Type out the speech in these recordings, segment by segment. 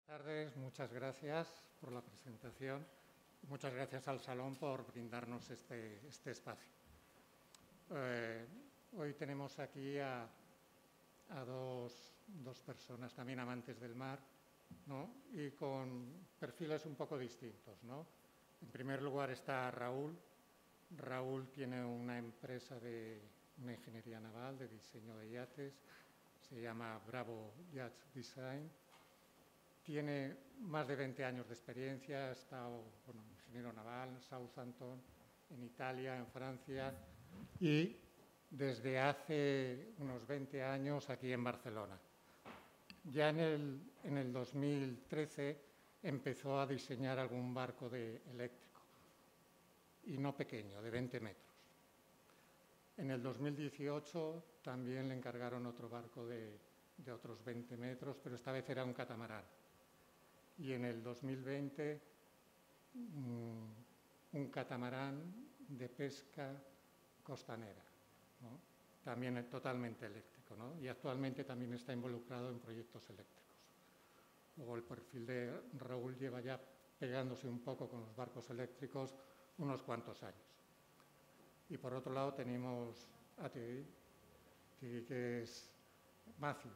Buenas tardes, muchas gracias por la presentación. Muchas gracias al Salón por brindarnos este espacio. Hoy tenemos aquí a dos personas también amantes del mar, ¿no? Y con perfiles un poco distintos, ¿no? En primer lugar está Raúl. Raúl tiene una empresa de una ingeniería naval, de diseño de yates, se llama Bravo Yacht Design. Tiene más de 20 años de experiencia, ha estado ingeniero naval en Southampton, en Italia, en Francia y desde hace unos 20 años aquí en Barcelona. Ya en el 2013 empezó a diseñar algún barco eléctrico, y no pequeño, de 20 metros. En el 2018 también le encargaron otro barco de otros 20 metros, pero esta vez era un catamarán. Y en el 2020 un catamarán de pesca costanera, ¿no? También totalmente eléctrico, ¿no? Y actualmente también está involucrado en proyectos eléctricos. Luego el perfil de Raúl lleva ya pegándose un poco con los barcos eléctricos unos cuantos años. Y por otro lado tenemos a Thierry, que es Matthew.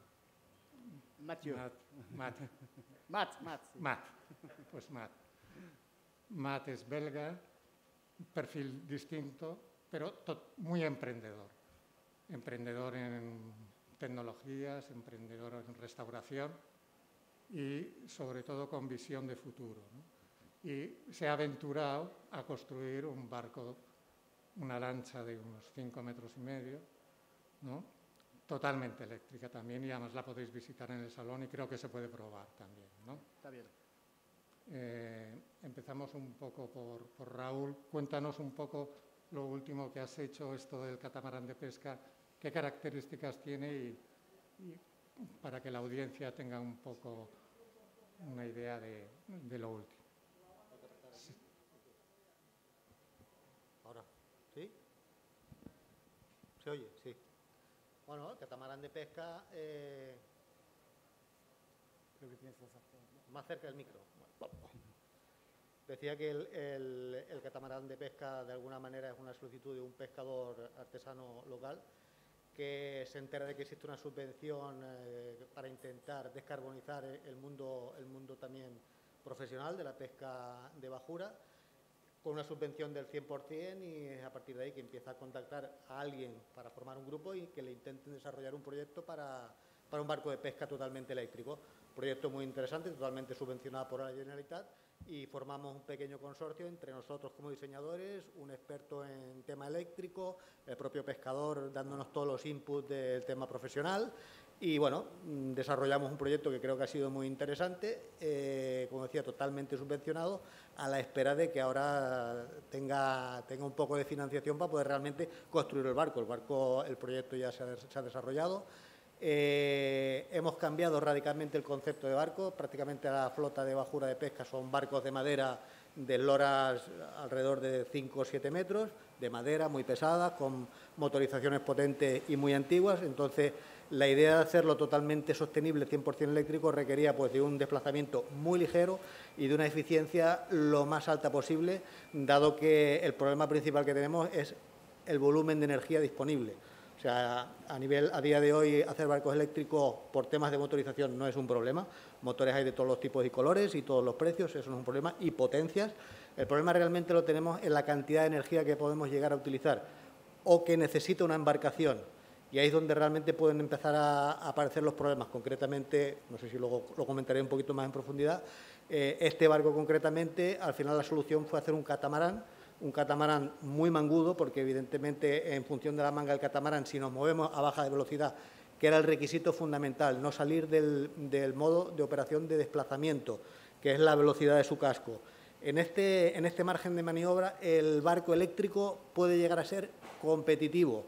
Matt es belga, un perfil distinto, pero muy emprendedor. Emprendedor en tecnologías, emprendedor en restauración y sobre todo con visión de futuro, ¿no? Y se ha aventurado a construir un barco, una lancha de unos 5,5 metros, ¿no? Totalmente eléctrica también, y además la podéis visitar en el salón y creo que se puede probar también, ¿no? Está bien. Empezamos un poco por Raúl. Cuéntanos un poco lo último que has hecho, esto del catamarán de pesca, qué características tiene y para que la audiencia tenga un poco una idea de lo último. Sí. Ahora, ¿sí? ¿Se oye? Sí. Bueno, el catamarán de pesca, creo que tienes más cerca del micro. Decía que el catamarán de pesca de alguna manera es una solicitud de un pescador artesano local que se entera de que existe una subvención para intentar descarbonizar el mundo también profesional de la pesca de bajura, con una subvención del 100%, y es a partir de ahí que empieza a contactar a alguien para formar un grupo y que le intenten desarrollar un proyecto para un barco de pesca totalmente eléctrico. Proyecto muy interesante, totalmente subvencionado por la Generalitat, y formamos un pequeño consorcio entre nosotros como diseñadores, un experto en tema eléctrico, el propio pescador dándonos todos los inputs del tema profesional. Y bueno, desarrollamos un proyecto que creo que ha sido muy interesante, como decía, totalmente subvencionado, a la espera de que ahora tenga un poco de financiación para poder realmente construir el barco. El proyecto ya se ha desarrollado. Hemos cambiado radicalmente el concepto de barco. Prácticamente la flota de bajura de pesca son barcos de madera de eslaras alrededor de 5 o 7 metros, de madera, muy pesadas, con motorizaciones potentes y muy antiguas. Entonces, la idea de hacerlo totalmente sostenible, 100% eléctrico, requería pues de un desplazamiento muy ligero y de una eficiencia lo más alta posible, dado que el problema principal que tenemos es el volumen de energía disponible. O sea, a día de hoy hacer barcos eléctricos por temas de motorización no es un problema. Motores hay de todos los tipos y colores y todos los precios, eso no es un problema, y potencias. El problema realmente lo tenemos en la cantidad de energía que podemos llegar a utilizar o que necesita una embarcación. Y ahí es donde realmente pueden empezar a aparecer los problemas. Concretamente, no sé si luego lo comentaré un poquito más en profundidad, este barco concretamente, al final la solución fue hacer un catamarán muy mangudo, porque evidentemente en función de la manga del catamarán, si nos movemos a baja de velocidad, que era el requisito fundamental, no salir del modo de operación de desplazamiento, que es la velocidad de su casco. En este margen de maniobra, el barco eléctrico puede llegar a ser competitivo,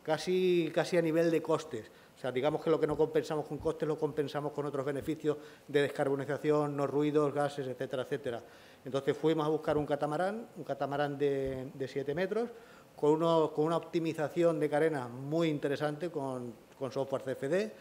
casi a nivel de costes. O sea, digamos que lo que no compensamos con costes lo compensamos con otros beneficios de descarbonización, no ruidos, gases, etcétera, etcétera. Entonces fuimos a buscar un catamarán de 7 metros, con una optimización de carena muy interesante, con software CFD,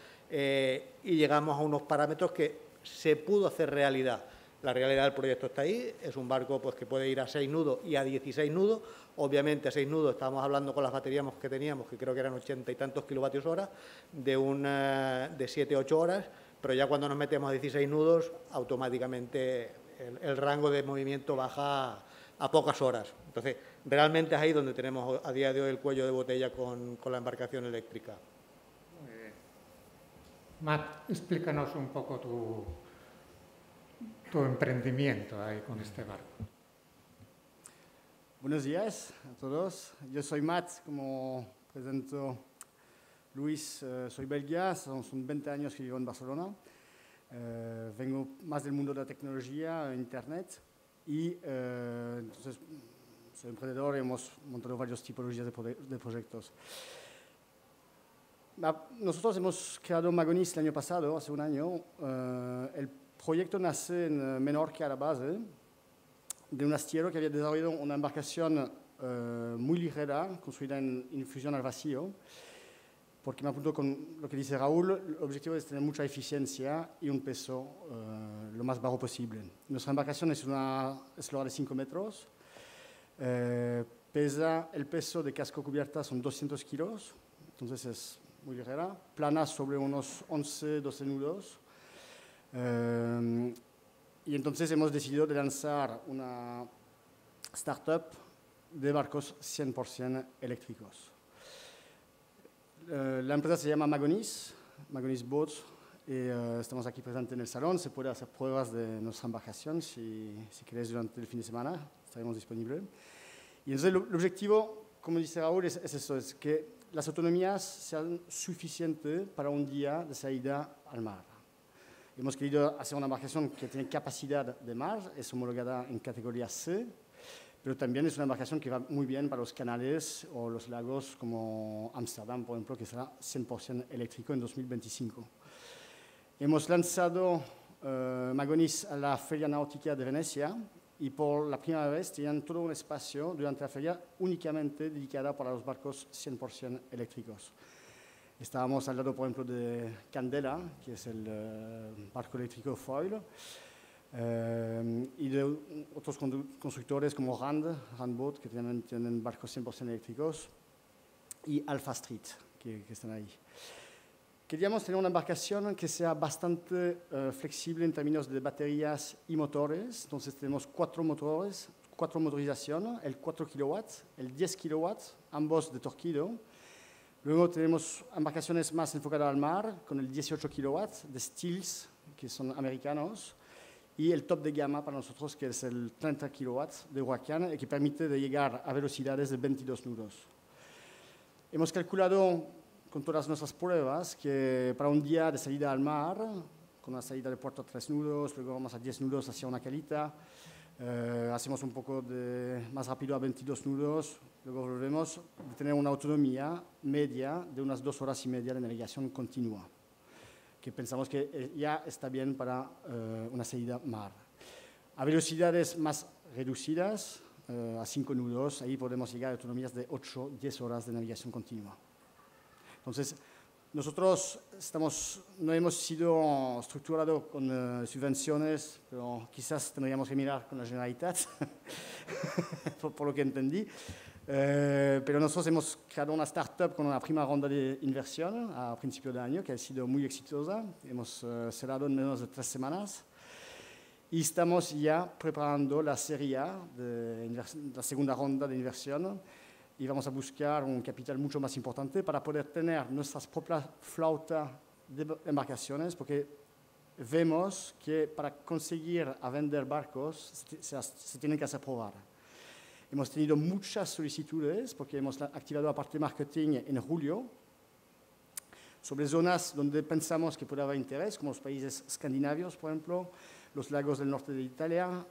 y llegamos a unos parámetros que se pudo hacer realidad. La realidad del proyecto está ahí, es un barco pues, que puede ir a 6 nudos y a 16 nudos. Obviamente a 6 nudos estábamos hablando con las baterías que teníamos, que creo que eran 80 y tantos kilovatios hora, de 7 a 8 horas, pero ya cuando nos metemos a 16 nudos, automáticamente el rango de movimiento baja a pocas horas. Entonces, realmente es ahí donde tenemos a día de hoy el cuello de botella con la embarcación eléctrica. Matt, explícanos un poco tu emprendimiento ahí con este barco. Buenos días a todos. Yo soy Matt, como presentó Luis, soy belga, son 20 años que vivo en Barcelona. Vengo más del mundo de la tecnología, Internet, y entonces soy emprendedor y hemos montado varias tipologías de proyectos. Nosotros hemos creado Magonis el año pasado, hace un año. El proyecto nace en Menorca, a la base, de un astillero que había desarrollado una embarcación muy ligera, construida en infusión al vacío, porque me apunto con lo que dice Raúl, el objetivo es tener mucha eficiencia y un peso lo más bajo posible. Nuestra embarcación es una eslora de 5 metros, pesa, el peso de casco cubierta son 200 kilos, entonces es muy ligera, plana sobre unos 11-12 nudos. Y entonces hemos decidido de lanzar una startup de barcos 100% eléctricos. La empresa se llama Magonis Boats, y estamos aquí presentes en el salón. Se puede hacer pruebas de nuestra embarcación si queréis durante el fin de semana, estaremos disponibles. Y entonces el objetivo, como dice Raúl, es eso, es que las autonomías sean suficientes para un día de salida al mar. Hemos querido hacer una embarcación que tiene capacidad de mar, es homologada en categoría C, pero también es una embarcación que va muy bien para los canales o los lagos como Ámsterdam, por ejemplo, que será 100% eléctrico en 2025. Hemos lanzado Magonis a la Feria Náutica de Venecia y por la primera vez tenían todo un espacio durante la feria únicamente dedicada para los barcos 100% eléctricos. Estábamos al lado, por ejemplo, de Candela, que es el barco eléctrico foil, y de otros constructores como Randboat, que también tienen barcos 100% eléctricos, y Alpha Street, que están ahí. Queríamos tener una embarcación que sea bastante flexible en términos de baterías y motores. Entonces tenemos 4 motores, 4 motorizaciones, el 4 kW, el 10 kW, ambos de Torqeedo. Luego tenemos embarcaciones más enfocadas al mar, con el 18 kW de Steels, que son americanos, y el top de gama para nosotros, que es el 30 kW de Huracán, que permite de llegar a velocidades de 22 nudos. Hemos calculado con todas nuestras pruebas que para un día de salida al mar, con una salida de puerto a 3 nudos, luego vamos a 10 nudos hacia una calita, hacemos un poco más rápido a 22 nudos, luego volvemos a tener una autonomía media de unas 2 horas y media de navegación continua, que pensamos que ya está bien para una salida mar. A velocidades más reducidas, a 5 nudos, ahí podemos llegar a autonomías de 8-10 horas de navegación continua. Entonces, nosotros no hemos sido estructurados con subvenciones, pero quizás tendríamos que mirar con la Generalitat, por lo que entendí. Pero nosotros hemos creado una startup con una primera ronda de inversión a principio de año, que ha sido muy exitosa. Hemos cerrado en menos de 3 semanas. Y estamos ya preparando la serie A, la segunda ronda de inversión. Y vamos a buscar un capital mucho más importante para poder tener nuestras propias flautas de embarcaciones, porque vemos que para conseguir a vender barcos se tienen que hacer probar. Hemos tenido muchas solicitudes porque hemos activado la parte de marketing en julio sobre zonas donde pensamos que puede haber interés, como los países escandinavos, por ejemplo, los lagos del norte de Italia,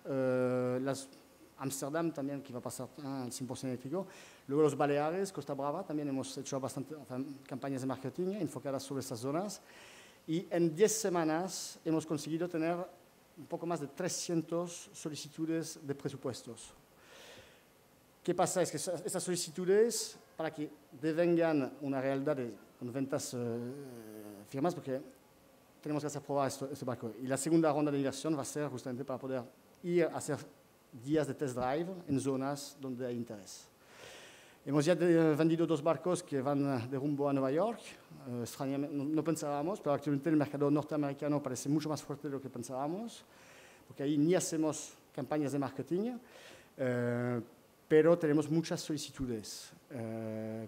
Ámsterdam también, que va a pasar al 100% eléctrico. Luego los Baleares, Costa Brava, también hemos hecho campañas de marketing enfocadas sobre estas zonas. Y en 10 semanas hemos conseguido tener un poco más de 300 solicitudes de presupuestos. ¿Qué pasa? Es que estas solicitudes, para que devengan una realidad con ventas firmas, porque tenemos que hacer probar este barco. Y la segunda ronda de inversión va a ser justamente para poder ir a hacer días de test drive en zonas donde hay interés. Hemos ya vendido 2 barcos que van de rumbo a Nueva York. Extrañamente, no pensábamos, pero actualmente el mercado norteamericano parece mucho más fuerte de lo que pensábamos, porque ahí ni hacemos campañas de marketing, pero tenemos muchas solicitudes.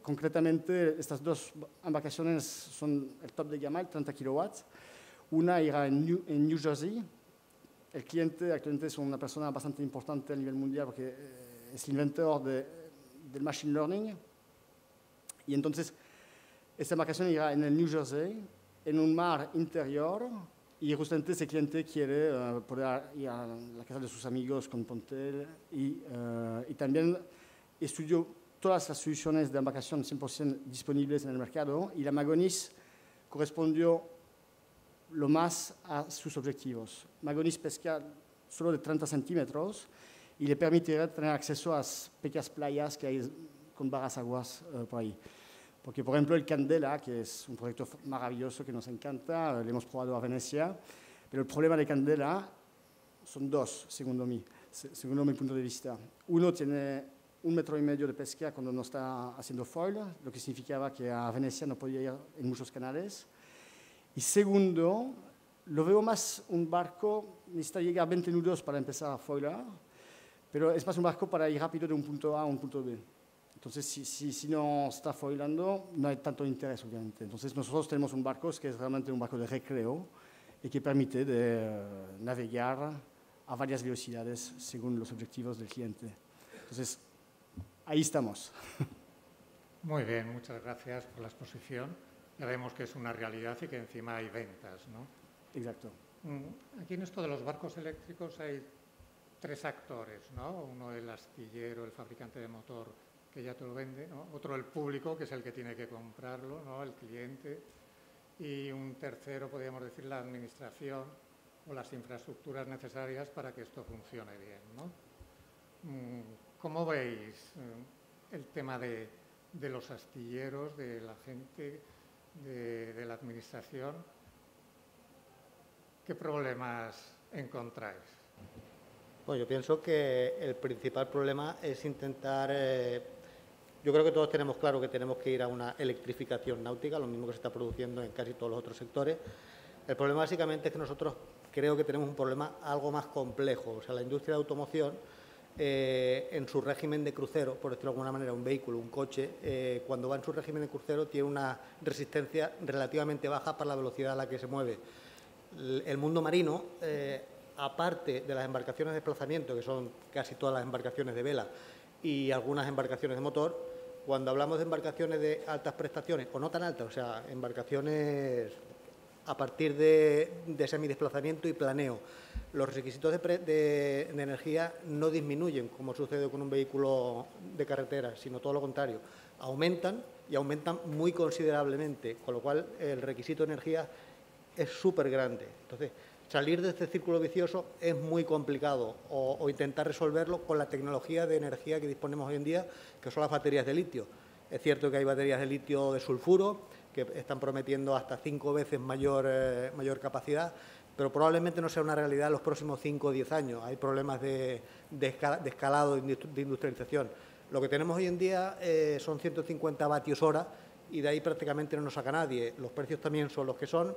Concretamente, estas 2 embarcaciones son el top de gama, el 30 kilowatts. Una irá en New Jersey. El cliente actualmente es una persona bastante importante a nivel mundial porque es el inventor del machine learning. Y entonces, esta embarcación irá en el New Jersey, en un mar interior, y justamente ese cliente quiere poder ir a la casa de sus amigos con Pontel y también estudió todas las soluciones de embarcación 100% disponibles en el mercado y la Magonis correspondió lo más a sus objetivos. Magonis pesca solo de 30 centímetros y le permitirá tener acceso a las pequeñas playas que hay con bajas aguas por ahí. Porque, por ejemplo, el Candela, que es un proyecto maravilloso que nos encanta, lo hemos probado a Venecia, pero el problema de Candela son 2, según mi punto de vista. Uno tiene 1,5 metros de pesca cuando no está haciendo foil, lo que significaba que a Venecia no podía ir en muchos canales. Y segundo, lo veo más un barco, necesita llegar a 20 nudos para empezar a foilar, pero es más un barco para ir rápido de un punto A a un punto B. Entonces, si no está foilando, no hay tanto interés, obviamente. Entonces, nosotros tenemos un barco que es realmente un barco de recreo y que permite de navegar a varias velocidades según los objetivos del cliente. Entonces, ahí estamos. Muy bien, muchas gracias por la exposición. Ya vemos que es una realidad y que encima hay ventas, ¿no? Exacto. Aquí en esto de los barcos eléctricos hay 3 actores, ¿no? Uno el astillero, el fabricante de motor, que ya te lo vende, ¿no? Otro el público, que es el que tiene que comprarlo, ¿no? El cliente. Y un tercero, podríamos decir, la administración o las infraestructuras necesarias para que esto funcione bien, ¿no? ¿Cómo veis el tema de los astilleros, de la gente, de la administración? ¿Qué problemas encontráis? Bueno, yo pienso que el principal problema es intentar... yo creo que todos tenemos claro que tenemos que ir a una electrificación náutica, lo mismo que se está produciendo en casi todos los otros sectores. El problema básicamente es que nosotros creo que tenemos un problema algo más complejo. O sea, la industria de automoción, en su régimen de crucero, por decirlo de alguna manera, un vehículo, un coche, cuando va en su régimen de crucero tiene una resistencia relativamente baja para la velocidad a la que se mueve. El mundo marino, aparte de las embarcaciones de desplazamiento, que son casi todas las embarcaciones de vela y algunas embarcaciones de motor, cuando hablamos de embarcaciones de altas prestaciones, o no tan altas, o sea, embarcaciones a partir de semidesplazamiento y planeo, los requisitos de energía no disminuyen, como sucede con un vehículo de carretera, sino todo lo contrario, aumentan y aumentan muy considerablemente, con lo cual el requisito de energía es súper grande. Entonces, salir de este círculo vicioso es muy complicado o intentar resolverlo con la tecnología de energía que disponemos hoy en día, que son las baterías de litio. Es cierto que hay baterías de litio de sulfuro que están prometiendo hasta 5 veces mayor capacidad, pero probablemente no sea una realidad en los próximos 5 o 10 años. Hay problemas de escalado, de industrialización. Lo que tenemos hoy en día son 150 vatios hora y de ahí prácticamente no nos saca nadie. Los precios también son los que son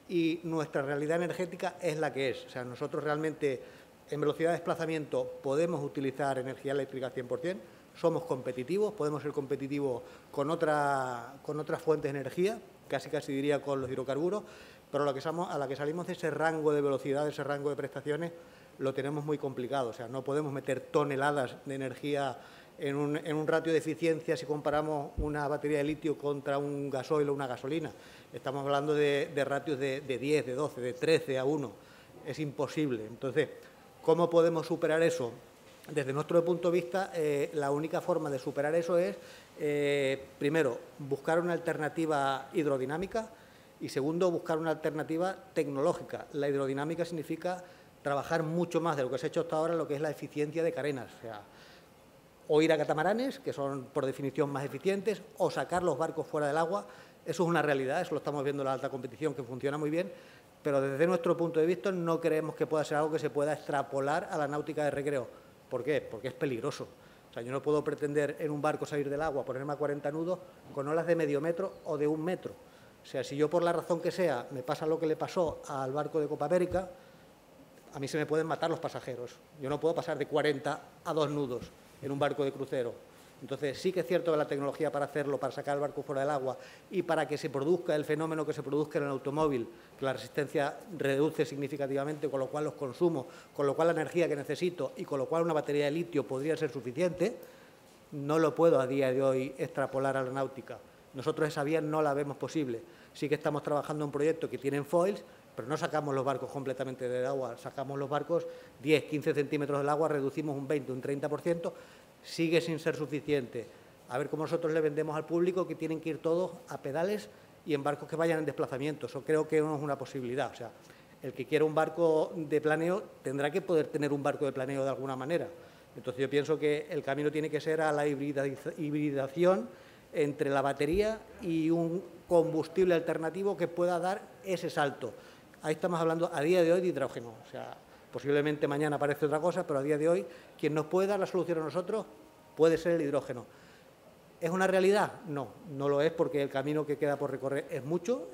y nuestra realidad energética es la que es. O sea, nosotros realmente en velocidad de desplazamiento podemos utilizar energía eléctrica al 100%, somos competitivos, podemos ser competitivos con otras fuentes de energía, casi diría con los hidrocarburos, pero a la que salimos de ese rango de velocidad, de ese rango de prestaciones, lo tenemos muy complicado. O sea, no podemos meter toneladas de energía en un ratio de eficiencia si comparamos una batería de litio contra un gasoil o una gasolina. Estamos hablando de ratios de 10, de 12, de 13 a 1. Es imposible. Entonces, ¿cómo podemos superar eso? Desde nuestro punto de vista, la única forma de superar eso es, primero, buscar una alternativa hidrodinámica y, segundo, buscar una alternativa tecnológica. La hidrodinámica significa trabajar mucho más de lo que se ha hecho hasta ahora en lo que es la eficiencia de carenas. O sea, o ir a catamaranes, que son por definición más eficientes, o sacar los barcos fuera del agua. Eso es una realidad, eso lo estamos viendo en la alta competición, que funciona muy bien, pero desde nuestro punto de vista no creemos que pueda ser algo que se pueda extrapolar a la náutica de recreo. ¿Por qué? Porque es peligroso. O sea, yo no puedo pretender en un barco salir del agua, ponerme a 40 nudos con olas de medio metro o de 1 metro. O sea, si yo por la razón que sea me pasa lo que le pasó al barco de Copa América, a mí se me pueden matar los pasajeros. Yo no puedo pasar de 40 a 2 nudos en un barco de crucero. Entonces, sí que es cierto que la tecnología para hacerlo, para sacar el barco fuera del agua y para que se produzca el fenómeno que se produzca en el automóvil, que la resistencia reduce significativamente, con lo cual los consumos, con lo cual la energía que necesito y con lo cual una batería de litio podría ser suficiente, no lo puedo a día de hoy extrapolar a la náutica. Nosotros esa vía no la vemos posible. Sí que estamos trabajando en proyectos que tienen foils, pero no sacamos los barcos completamente del agua, sacamos los barcos 10, 15 centímetros del agua, reducimos un 20, un 30%, sigue sin ser suficiente. A ver cómo nosotros le vendemos al público que tienen que ir todos a pedales y en barcos que vayan en desplazamiento. Eso creo que no es una posibilidad. O sea, el que quiera un barco de planeo tendrá que poder tener un barco de planeo de alguna manera. Entonces yo pienso que el camino tiene que ser a la hibridación entre la batería y un combustible alternativo que pueda dar ese salto. Ahí estamos hablando a día de hoy de hidrógeno. O sea, posiblemente mañana aparece otra cosa, pero a día de hoy quien nos puede dar la solución a nosotros puede ser el hidrógeno. ¿Es una realidad? No, no lo es porque el camino que queda por recorrer es mucho,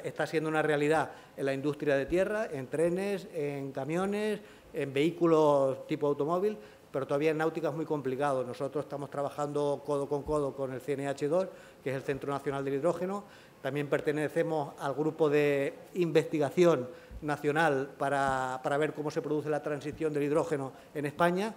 está siendo una realidad en la industria de tierra, en trenes, en camiones, en vehículos tipo automóvil, pero todavía en náutica es muy complicado. Nosotros estamos trabajando codo con el CNH2, que es el Centro Nacional del Hidrógeno. También pertenecemos al grupo de investigación nacional para ver cómo se produce la transición del hidrógeno en España,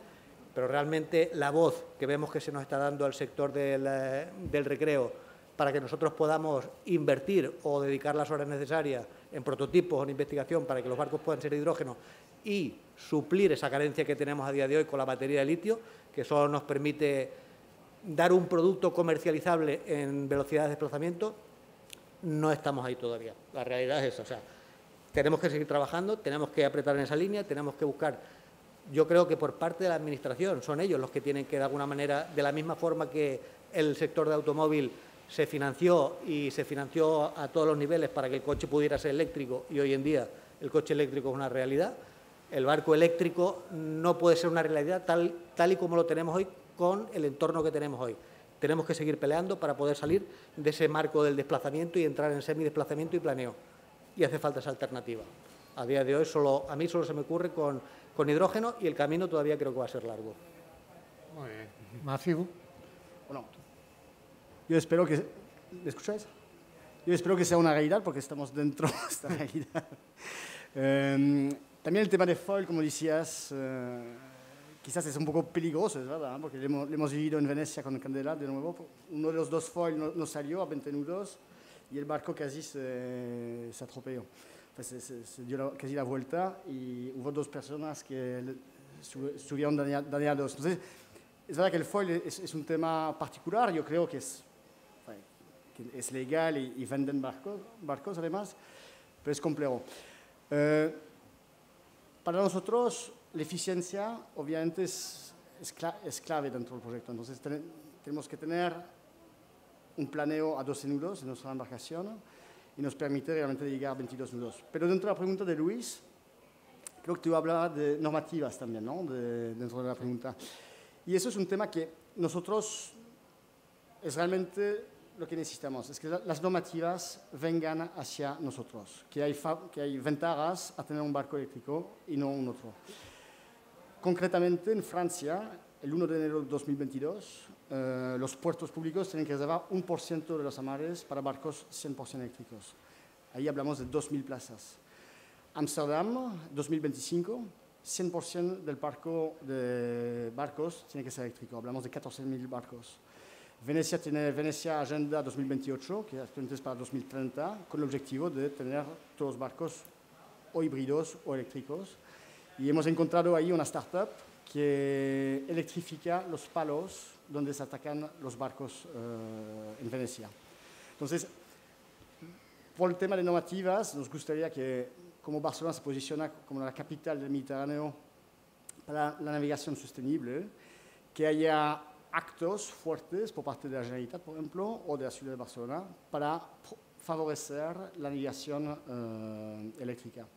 pero realmente la voz que vemos que se nos está dando al sector del recreo para que nosotros podamos invertir o dedicar las horas necesarias en prototipos o en investigación para que los barcos puedan ser hidrógeno y suplir esa carencia que tenemos a día de hoy con la batería de litio, que solo nos permite dar un producto comercializable en velocidad de desplazamiento, no estamos ahí todavía. La realidad es esa. O sea, tenemos que seguir trabajando, tenemos que apretar en esa línea, tenemos que buscar. Yo creo que por parte de la Administración son ellos los que tienen que, de alguna manera, de la misma forma que el sector de automóvil se financió y se financió a todos los niveles para que el coche pudiera ser eléctrico y hoy en día el coche eléctrico es una realidad, el barco eléctrico no puede ser una realidad tal y como lo tenemos hoy con el entorno que tenemos hoy. Tenemos que seguir peleando para poder salir de ese marco del desplazamiento y entrar en semidesplazamiento y planeo. Y hace falta esa alternativa. A día de hoy a mí solo se me ocurre con hidrógeno y el camino todavía creo que va a ser largo. Muy bien. Matthew. Bueno, yo espero que... ¿Me escucháis? Yo espero que sea una realidad porque estamos dentro de esta realidad. También el tema de foil, como decías, quizás es un poco peligroso, es verdad, porque lo hemos vivido en Venecia con Candela, de nuevo. Uno de los dos foils no salió a 20 nudos y el barco casi se atropelló. Se dio casi la vuelta y hubo 2 personas que estuvieron dañados. Entonces, es verdad que el foil es un tema particular, yo creo que es legal y venden barcos además, pero es complejo. Para nosotros, la eficiencia obviamente es clave dentro del proyecto. Entonces, tenemos que tener un planeo a 12 nudos en nuestra embarcación y nos permite realmente llegar a 22 nudos. Pero dentro de la pregunta de Luis, creo que tú hablabas de normativas también, ¿no? Dentro de la pregunta. Y eso es un tema que nosotros es realmente lo que necesitamos, es que las normativas vengan hacia nosotros, que hay ventajas a tener un barco eléctrico y no un otro. Concretamente, en Francia, el 1 de enero de 2022, los puertos públicos tienen que reservar 1% de los amares para barcos 100% eléctricos. Ahí hablamos de 2.000 plazas. Amsterdam, 2025, 100% del parco de barcos tiene que ser eléctrico. Hablamos de 14.000 barcos. Venecia tiene Venecia Agenda 2028, que actualmente es para 2030, con el objetivo de tener todos los barcos o híbridos o eléctricos. Y hemos encontrado ahí una startup que electrifica los palos donde se atacan los barcos en Venecia. Entonces, por el tema de normativas, nos gustaría que, como Barcelona se posiciona como la capital del Mediterráneo para la navegación sostenible, que haya actos fuertes por parte de la Generalitat, por ejemplo, o de la ciudad de Barcelona, para favorecer la navegación eléctrica.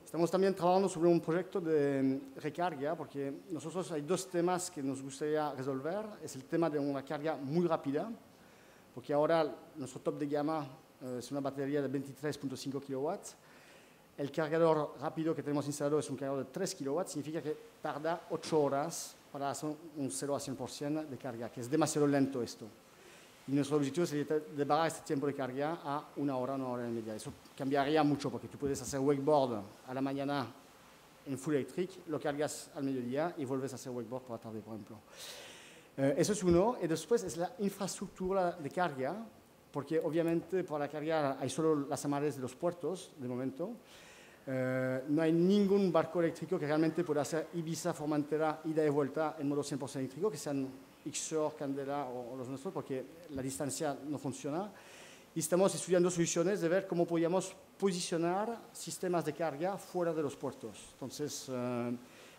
Estamos también trabajando sobre un proyecto de recarga, porque nosotros hay dos temas que nos gustaría resolver. Es el tema de una carga muy rápida, porque ahora nuestro top de gama es una batería de 23.5 kilowatts. El cargador rápido que tenemos instalado es un cargador de 3 kilowatts, significa que tarda 8 horas para hacer un 0 a 100% de carga, que es demasiado lento esto. Y nuestro objetivo es de bajar este tiempo de carga a una hora y media. Eso cambiaría mucho porque tú puedes hacer wakeboard a la mañana en full electric, lo cargas al mediodía y vuelves a hacer wakeboard por la tarde, por ejemplo. Eso es uno. Y después es la infraestructura de carga, porque obviamente para cargar hay solo las amares de los puertos de momento. No hay ningún barco eléctrico que realmente pueda hacer Ibiza-Formentera ida y vuelta en modo 100% eléctrico, que sean Ixor, Candela o los nuestros, porque la distancia no funciona. Y estamos estudiando soluciones de ver cómo podíamos posicionar sistemas de carga fuera de los puertos. Entonces,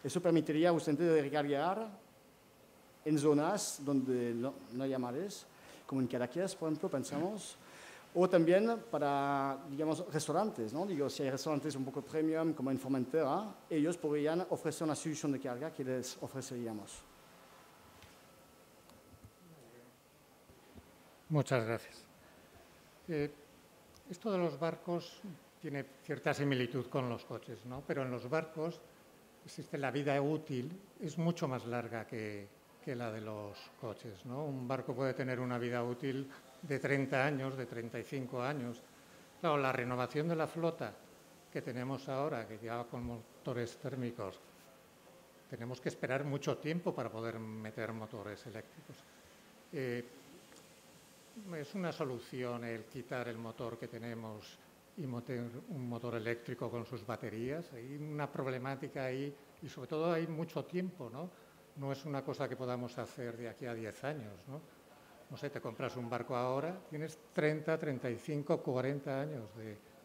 eso permitiría justamente de recargar en zonas donde no hay mares, como en Cadaqués, por ejemplo, pensamos. O también para, digamos, restaurantes, ¿no? Digo, si hay restaurantes un poco premium, como en Formentera, ellos podrían ofrecer una solución de carga que les ofreceríamos. Muchas gracias. Esto de los barcos tiene cierta similitud con los coches, ¿no? Pero en los barcos existe la vida útil, es mucho más larga que la de los coches, ¿no? Un barco puede tener una vida útil de 30 años, de 35 años. Claro, la renovación de la flota que tenemos ahora, que ya con motores térmicos, tenemos que esperar mucho tiempo para poder meter motores eléctricos. Es una solución el quitar el motor que tenemos y meter un motor eléctrico con sus baterías. Hay una problemática ahí y sobre todo hay mucho tiempo, ¿no? No es una cosa que podamos hacer de aquí a 10 años, ¿no? No sé, te compras un barco ahora, tienes 30, 35, 40 años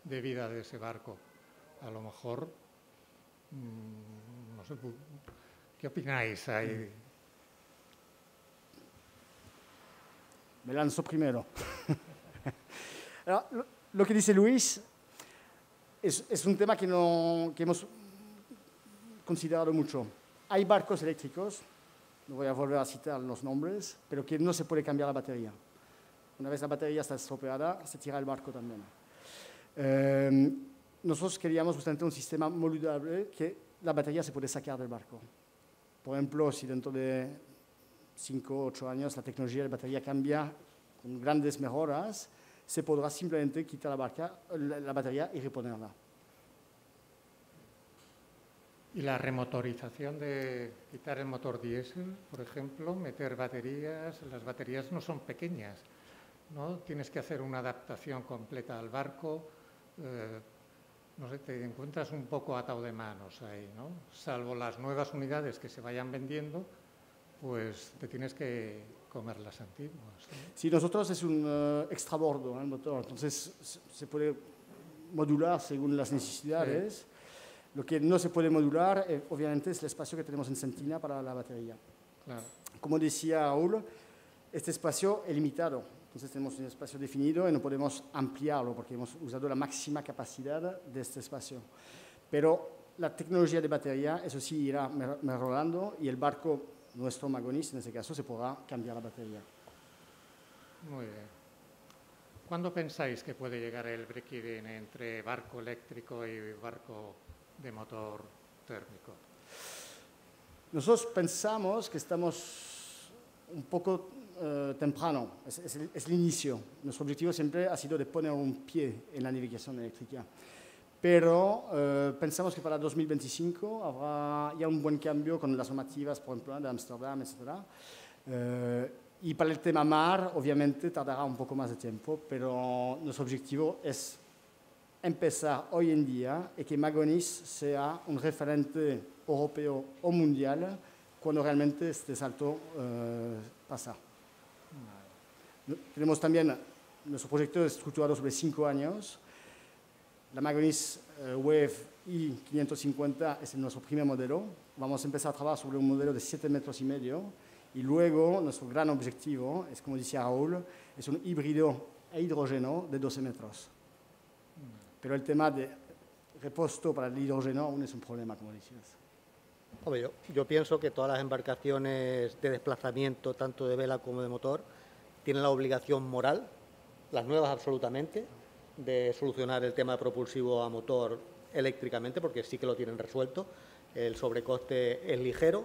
de vida de ese barco. A lo mejor, no sé, ¿qué opináis ahí? Me lanzo primero. Lo que dice Luis es un tema que hemos considerado mucho. Hay barcos eléctricos, no voy a volver a citar los nombres, pero que no se puede cambiar la batería. Una vez la batería está estropeada, se tira el barco también. Nosotros queríamos justamente un sistema modulable que la batería se puede sacar del barco. Por ejemplo, si dentro de 5 o 8 años la tecnología de batería cambia con grandes mejoras, se podrá simplemente quitar la batería y reponerla. Y la remotorización de quitar el motor diésel, por ejemplo, meter baterías, las baterías no son pequeñas, ¿no? Tienes que hacer una adaptación completa al barco, no sé, te encuentras un poco atado de manos ahí, ¿no? Salvo las nuevas unidades que se vayan vendiendo, pues te tienes que comer las antiguas, ¿no? Sí, nosotros es un extrabordo, el motor, entonces se puede modular según las necesidades. Sí. Lo que no se puede modular, obviamente, es el espacio que tenemos en Sentina para la batería. Claro. Como decía Raúl, este espacio es limitado. Entonces tenemos un espacio definido y no podemos ampliarlo porque hemos usado la máxima capacidad de este espacio. Pero la tecnología de batería, eso sí, irá mejorando y el barco, nuestro Magonis, en este caso, se podrá cambiar la batería. Muy bien. ¿Cuándo pensáis que puede llegar el break-even entre barco eléctrico y barco de motor térmico? Nosotros pensamos que estamos un poco temprano, es el inicio. Nuestro objetivo siempre ha sido de poner un pie en la navegación eléctrica. Pero pensamos que para 2025 habrá ya un buen cambio con las normativas, por ejemplo, de Ámsterdam, etc. Y para el tema mar, obviamente, tardará un poco más de tiempo, pero nuestro objetivo es empezar hoy en día y que Magonis sea un referente europeo o mundial cuando realmente este salto pasa. Tenemos también nuestro proyecto estructurado sobre 5 años. La Magonis Wave I550 es nuestro primer modelo. Vamos a empezar a trabajar sobre un modelo de 7,5 metros y luego nuestro gran objetivo es, como decía Raúl, es un híbrido e hidrógeno de 12 metros. Pero el tema de reposto para el hidrógeno aún es un problema, como decías. Hombre, yo pienso que todas las embarcaciones de desplazamiento, tanto de vela como de motor, tienen la obligación moral, las nuevas absolutamente, de solucionar el tema propulsivo a motor eléctricamente, porque sí que lo tienen resuelto. El sobrecoste es ligero,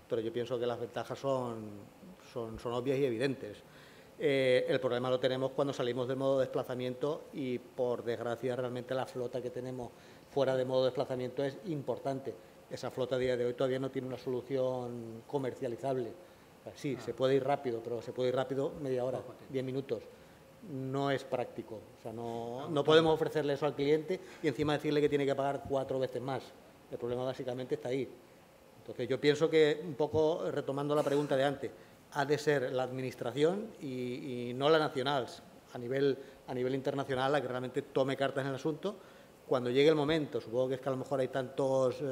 pero yo pienso que las ventajas son obvias y evidentes. El problema lo tenemos cuando salimos del modo de desplazamiento y, por desgracia, realmente la flota que tenemos fuera de modo de desplazamiento es importante. Esa flota a día de hoy todavía no tiene una solución comercializable. Sí, se puede ir rápido, pero se puede ir rápido media hora, 10 minutos. No es práctico. O sea, no podemos ofrecerle eso al cliente y encima decirle que tiene que pagar 4 veces más. El problema básicamente está ahí. Entonces, yo pienso que, un poco retomando la pregunta de antes, ha de ser la administración y no la nacional, a nivel internacional, la que realmente tome cartas en el asunto. Cuando llegue el momento, supongo que es que a lo mejor hay tantos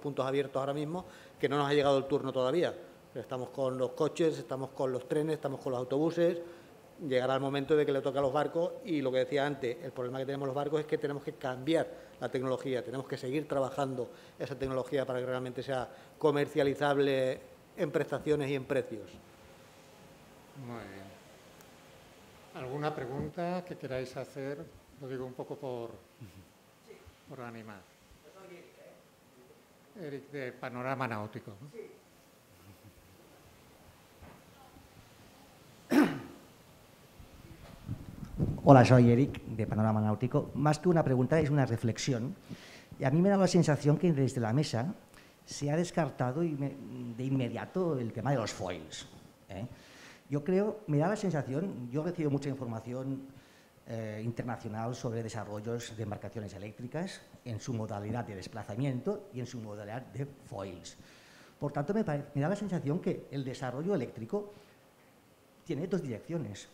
puntos abiertos ahora mismo que no nos ha llegado el turno todavía. Estamos con los coches, estamos con los trenes, estamos con los autobuses. Llegará el momento de que le toque a los barcos y, lo que decía antes, el problema que tenemos los barcos es que tenemos que cambiar la tecnología, tenemos que seguir trabajando esa tecnología para que realmente sea comercializable en prestaciones y en precios. Muy bien. ¿Alguna pregunta que queráis hacer? Lo digo un poco por animar. Eric, de Panorama Náutico. Hola, soy Eric, de Panorama Náutico. Más que una pregunta, es una reflexión. Y a mí me da la sensación que desde la mesa se ha descartado de inmediato el tema de los foils. Yo creo, me da la sensación, yo recibo mucha información internacional sobre desarrollos de embarcaciones eléctricas en su modalidad de desplazamiento y en su modalidad de foils. Por tanto, me da la sensación que el desarrollo eléctrico tiene dos direcciones.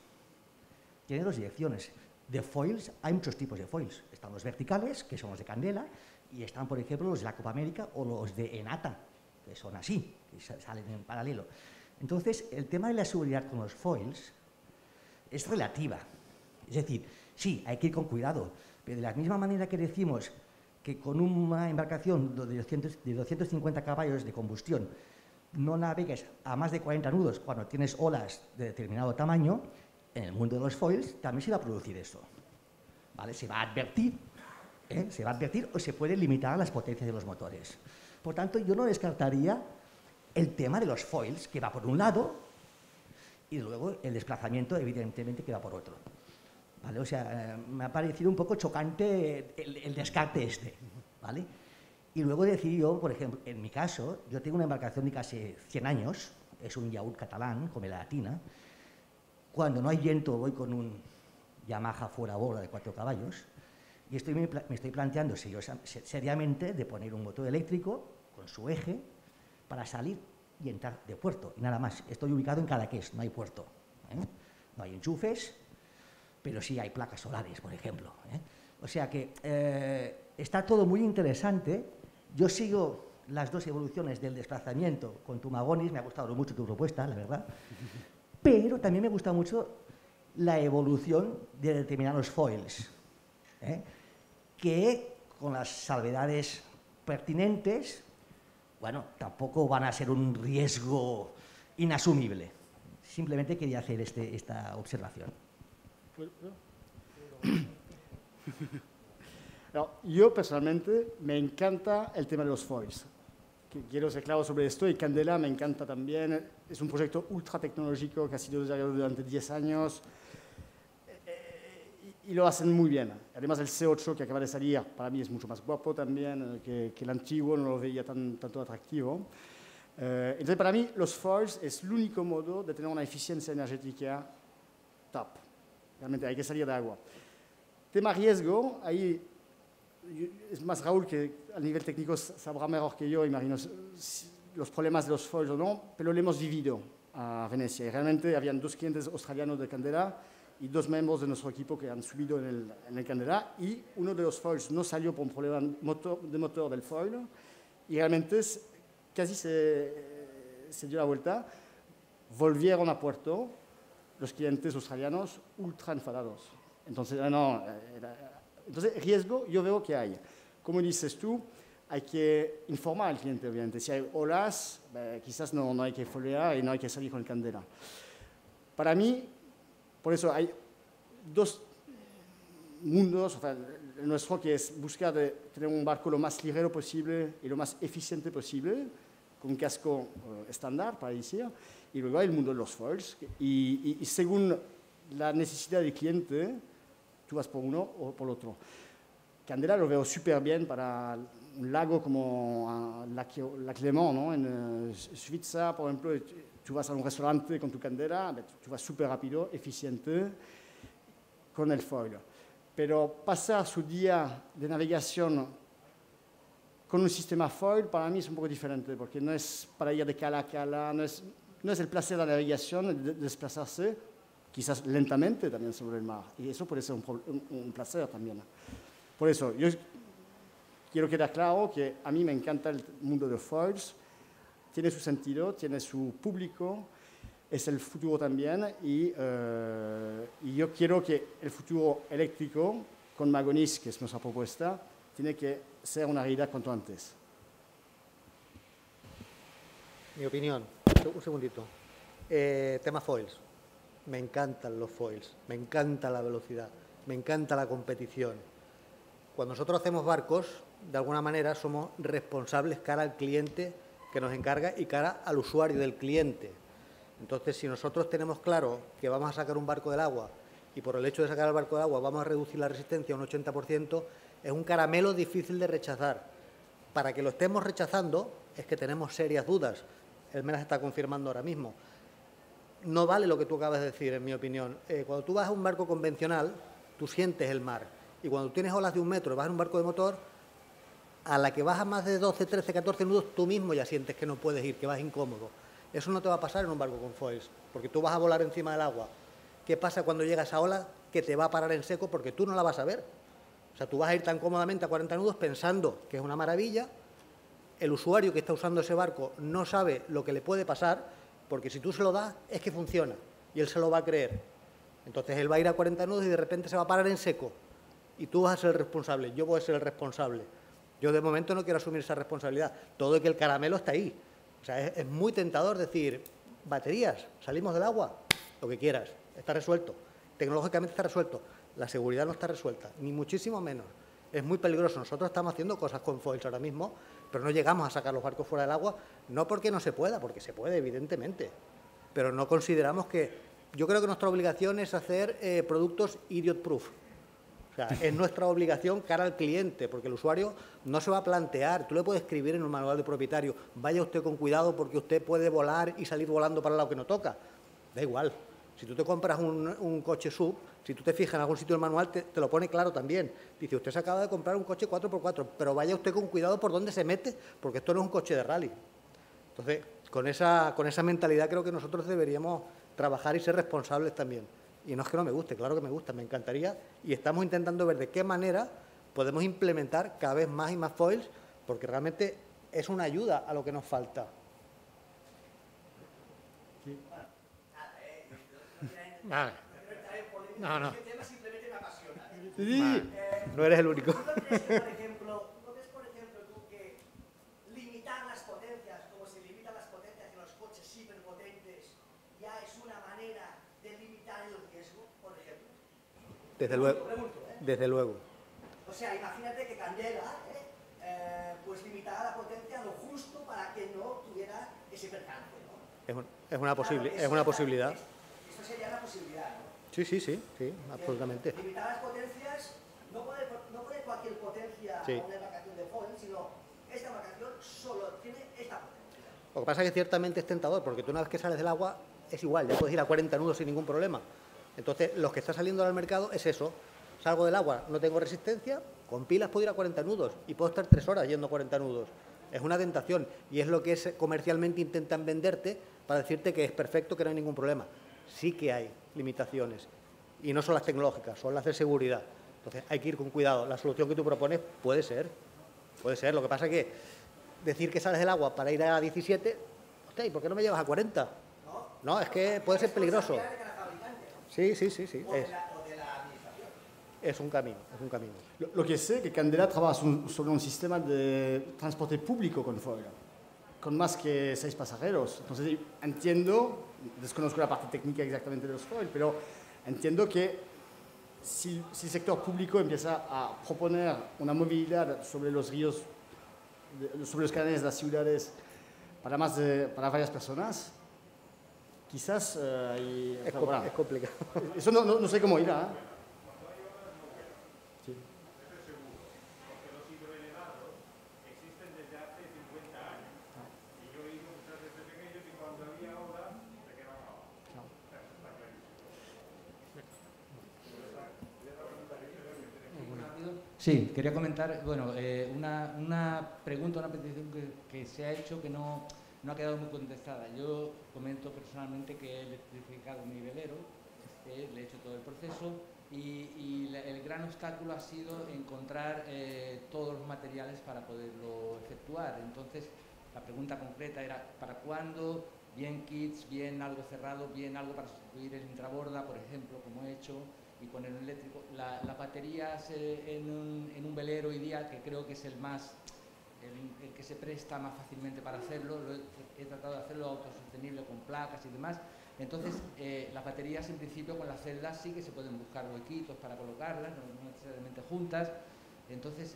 Tiene dos direcciones. De foils hay muchos tipos de foils. Están los verticales, que son los de candela, y están, por ejemplo, los de la Copa América o los de Enata, que son así, que salen en paralelo. Entonces, el tema de la seguridad con los foils es relativa. Es decir, sí, hay que ir con cuidado, pero de la misma manera que decimos que con una embarcación de 250 caballos de combustión no navegues a más de 40 nudos cuando tienes olas de determinado tamaño, en el mundo de los foils también se va a producir eso. ¿Vale? Se va a advertir, o se puede limitar a las potencias de los motores. Por tanto, yo no descartaría el tema de los foils, que va por un lado, y luego el desplazamiento, evidentemente, que va por otro. ¿Vale? O sea, me ha parecido un poco chocante el descarte este. ¿Vale? Y luego decir yo, por ejemplo, en mi caso, yo tengo una embarcación de casi 100 años, es un yacht catalán, con vela latina. Cuando no hay viento voy con un Yamaha fuera bola de 4 caballos y me estoy planteando seriamente de poner un motor eléctrico con su eje para salir y entrar de puerto, y nada más. Estoy ubicado en Cadaqués, no hay puerto, no hay enchufes, pero sí hay placas solares, por ejemplo. O sea que está todo muy interesante. Yo sigo las dos evoluciones del desplazamiento con Tumagonis, me ha gustado mucho tu propuesta, la verdad. Pero también me gusta mucho la evolución de determinados foils, que con las salvedades pertinentes, bueno, tampoco van a ser un riesgo inasumible. Simplemente quería hacer esta observación. No, yo personalmente me encanta el tema de los foils. Quiero ser claro sobre esto, y Candela me encanta también. Es un proyecto ultra tecnológico que ha sido desarrollado durante 10 años y lo hacen muy bien. Además, el C8 que acaba de salir, para mí es mucho más guapo también que el antiguo, no lo veía tanto atractivo. Entonces, para mí, los foils es el único modo de tener una eficiencia energética top. Realmente hay que salir de agua. Tema riesgo, ahí es más Raúl que a nivel técnico sabrá mejor que yo, imagino, los problemas de los foils o no, pero lo hemos vivido a Venecia. Y realmente habían 2 clientes australianos de Candela y 2 miembros de nuestro equipo que han subido en el Candela, y uno de los foils no salió por un problema de motor del foil y realmente casi se dio la vuelta. Volvieron a puerto, los clientes australianos ultra enfadados. Entonces, entonces, riesgo yo veo que hay. Como dices tú, hay que informar al cliente, obviamente. Si hay olas, quizás no hay que foliar y no hay que salir con candela. Para mí, por eso hay dos mundos, o sea, el nuestro que es buscar de tener un barco lo más ligero posible y lo más eficiente posible, con un casco estándar, para decir, y luego hay el mundo de los foils, y según la necesidad del cliente, tú vas por uno o por el otro. Candela lo veo súper bien para un lago como la Clément, ¿no? En Suiza, por ejemplo, tú vas a un restaurante con tu candela, tú vas súper rápido, eficiente, con el foil. Pero pasar su día de navegación con un sistema foil para mí es un poco diferente, porque no es para ir de cala a cala, no es el placer de la navegación, de desplazarse, quizás lentamente también sobre el mar, y eso puede ser un placer también. Por eso, yo quiero quedar claro que a mí me encanta el mundo de foils, tiene su sentido, tiene su público, es el futuro también, y yo quiero que el futuro eléctrico, con Magonis, que es nuestra propuesta, tiene que ser una realidad cuanto antes. Mi opinión, un segundito. Tema foils. Me encantan los foils, me encanta la velocidad, me encanta la competición. Cuando nosotros hacemos barcos, de alguna manera somos responsables cara al cliente que nos encarga y cara al usuario del cliente. Entonces, si nosotros tenemos claro que vamos a sacar un barco del agua y por el hecho de sacar el barco del agua vamos a reducir la resistencia a un 80%, es un caramelo difícil de rechazar. Para que lo estemos rechazando es que tenemos serias dudas. Él me las está confirmando ahora mismo. No vale lo que tú acabas de decir, en mi opinión. Cuando tú vas a un barco convencional, tú sientes el mar. Y cuando tienes olas de 1 metro, vas en un barco de motor, a la que vas a más de 12, 13, 14 nudos, tú mismo ya sientes que no puedes ir, que vas incómodo. Eso no te va a pasar en un barco con foils, porque tú vas a volar encima del agua. ¿Qué pasa cuando llega esa ola que te va a parar en seco porque tú no la vas a ver? O sea, tú vas a ir tan cómodamente a 40 nudos pensando que es una maravilla. El usuario que está usando ese barco no sabe lo que le puede pasar, porque si tú se lo das es que funciona y él se lo va a creer. Entonces él va a ir a 40 nudos y de repente se va a parar en seco y tú vas a ser el responsable, yo voy a ser el responsable. Yo de momento no quiero asumir esa responsabilidad, todo y que el caramelo está ahí. O sea, es muy tentador decir, baterías, salimos del agua, lo que quieras, está resuelto. Tecnológicamente está resuelto. La seguridad no está resuelta, ni muchísimo menos. Es muy peligroso. Nosotros estamos haciendo cosas con foils ahora mismo, pero no llegamos a sacar los barcos fuera del agua, no porque no se pueda, porque se puede, evidentemente. Pero no consideramos que... Yo creo que nuestra obligación es hacer productos idiot-proof. O sea, es nuestra obligación cara al cliente, porque el usuario no se va a plantear. Tú le puedes escribir en un manual de propietario, vaya usted con cuidado porque usted puede volar y salir volando para el lado que no toca. Da igual. Si tú te compras un coche SUV, si tú te fijas en algún sitio del manual, te lo pone claro también. Dice, usted se acaba de comprar un coche 4x4, pero vaya usted con cuidado por dónde se mete, porque esto no es un coche de rally. Entonces, con esa mentalidad creo que nosotros deberíamos trabajar y ser responsables también. Y no es que no me guste, claro que me gusta, me encantaría. Y estamos intentando ver de qué manera podemos implementar cada vez más y más foils, porque realmente es una ayuda a lo que nos falta. Sí. Vale. No, no. Sí. No eres el único. ¿No crees, por ejemplo, tú que limitar las potencias, como se limitan las potencias en los coches hiperpotentes, ya es una manera de limitar el riesgo, por ejemplo? Desde luego. Pregunto, Desde luego. O sea, imagínate que Candela pues limitara la potencia lo justo para que no tuviera ese percance, ¿no? Es una posibilidad. Esto sería una posibilidad, ¿no? Sí, absolutamente. Limitar las potencias, no puede cualquier potencia Sí. a una embarcación de foil, sino esta embarcación solo tiene esta potencia. Lo que pasa es que ciertamente es tentador, porque tú una vez que sales del agua es igual, ya puedes ir a 40 nudos sin ningún problema. Entonces, los que están saliendo al mercado es eso. Salgo del agua, no tengo resistencia, con pilas puedo ir a 40 nudos y puedo estar 3 horas yendo a 40 nudos. Es una tentación y es lo que comercialmente intentan venderte para decirte que es perfecto, que no hay ningún problema. Sí que hay limitaciones y no son las tecnológicas, son las de seguridad. Entonces, hay que ir con cuidado. La solución que tú propones puede ser. Lo que pasa es que decir que sales del agua para ir a 17, hostia, ¿y por qué no me llevas a 40? No, es que puede ser peligroso. Sí, sí, sí, sí. O de la administración. Es un camino, es un camino. Lo que sé es que Candela trabaja sobre un sistema de transporte público con Foil, con más que 6 pasajeros. Entonces entiendo, desconozco la parte técnica exactamente de los Foil, pero entiendo que si el sector público empieza a proponer una movilidad sobre los ríos, sobre los canales de las ciudades para varias personas, quizás Es complicado. eso no sé cómo irá. Sí. Porque los hidroelevados existen desde hace 50 años. Y yo he ido muchas veces en ellos y cuando había obra se quedaban abajo. Está clarísimo. Sí, quería comentar, bueno, una pregunta, una petición que se ha hecho que no ha quedado muy contestada. Yo comento personalmente que he electrificado mi velero, le he hecho todo el proceso y el gran obstáculo ha sido encontrar todos los materiales para poderlo efectuar. Entonces, la pregunta concreta era, ¿para cuándo? Bien kits, bien algo cerrado, bien algo para sustituir el intraborda, por ejemplo, como he hecho, y poner un eléctrico. Las baterías en un velero hoy día, que creo que es el que se presta más fácilmente para hacerlo, he tratado de hacerlo autosostenible con placas y demás. Entonces, las baterías en principio con las celdas sí que se pueden buscar huequitos para colocarlas, no necesariamente juntas. Entonces,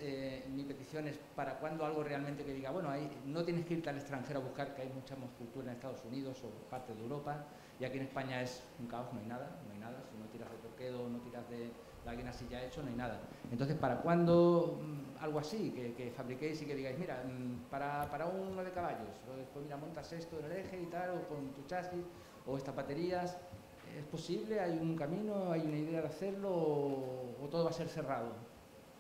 mi petición es para cuando algo realmente que diga, bueno, no tienes que irte al extranjero a buscar, que hay mucha más cultura en Estados Unidos o parte de Europa, y aquí en España es un caos, no hay nada, si no tiras de torquedo, no tiras de alguien así ya hecho, no hay nada. Entonces, ¿para cuándo algo así, que fabriquéis y que digáis, mira, para uno de caballos, pues mira, montas esto en el eje y tal, o con tu chasis, o estas baterías, ¿es posible? ¿Hay un camino? ¿Hay una idea de hacerlo? ¿O todo va a ser cerrado?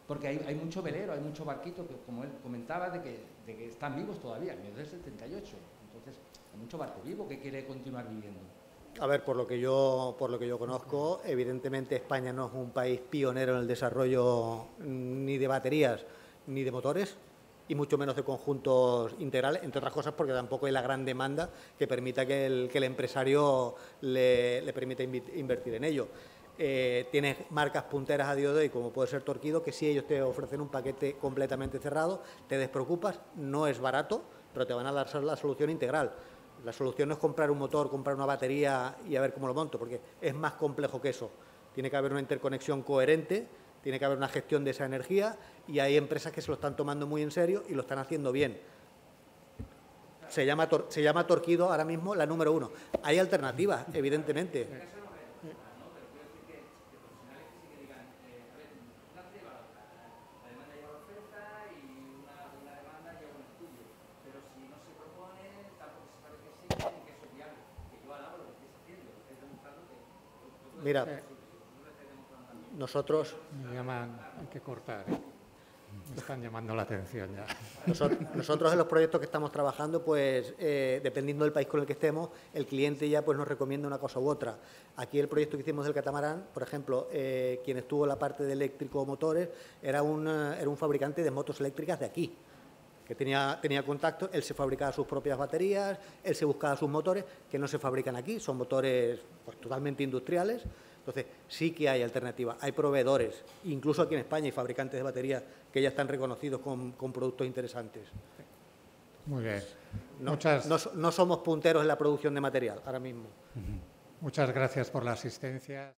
Porque hay mucho velero, hay mucho barquito, que como él comentaba, de que están vivos todavía, el mío es del 78, entonces hay mucho barco vivo que quiere continuar viviendo. A ver, por lo que yo conozco, evidentemente España no es un país pionero en el desarrollo ni de baterías ni de motores, y mucho menos de conjuntos integrales, entre otras cosas porque tampoco hay la gran demanda que permita que el empresario le permita invertir en ello. Tienes marcas punteras a día de hoy, como puede ser Torquido, que si ellos te ofrecen un paquete completamente cerrado, te despreocupas, no es barato, pero te van a dar la solución integral. La solución no es comprar un motor, comprar una batería y a ver cómo lo monto, porque es más complejo que eso. Tiene que haber una interconexión coherente, tiene que haber una gestión de esa energía, y hay empresas que se lo están tomando muy en serio y lo están haciendo bien. Se llama Torquido ahora mismo la número 1. Hay alternativas, evidentemente. Mira, nosotros... Me llaman, hay que cortar, ¿eh? Me están llamando la atención ya. Nosotros en los proyectos que estamos trabajando, pues dependiendo del país con el que estemos, el cliente ya pues nos recomienda una cosa u otra. Aquí el proyecto que hicimos del catamarán, por ejemplo, quien estuvo en la parte de eléctrico-motores era un fabricante de motos eléctricas de aquí, que tenía contacto, él se fabricaba sus propias baterías, él se buscaba sus motores, que no se fabrican aquí, son motores pues, totalmente industriales. Entonces, sí que hay alternativas, hay proveedores, incluso aquí en España hay fabricantes de baterías que ya están reconocidos con productos interesantes. Muy bien. No somos punteros en la producción de material ahora mismo. Muchas gracias por la asistencia.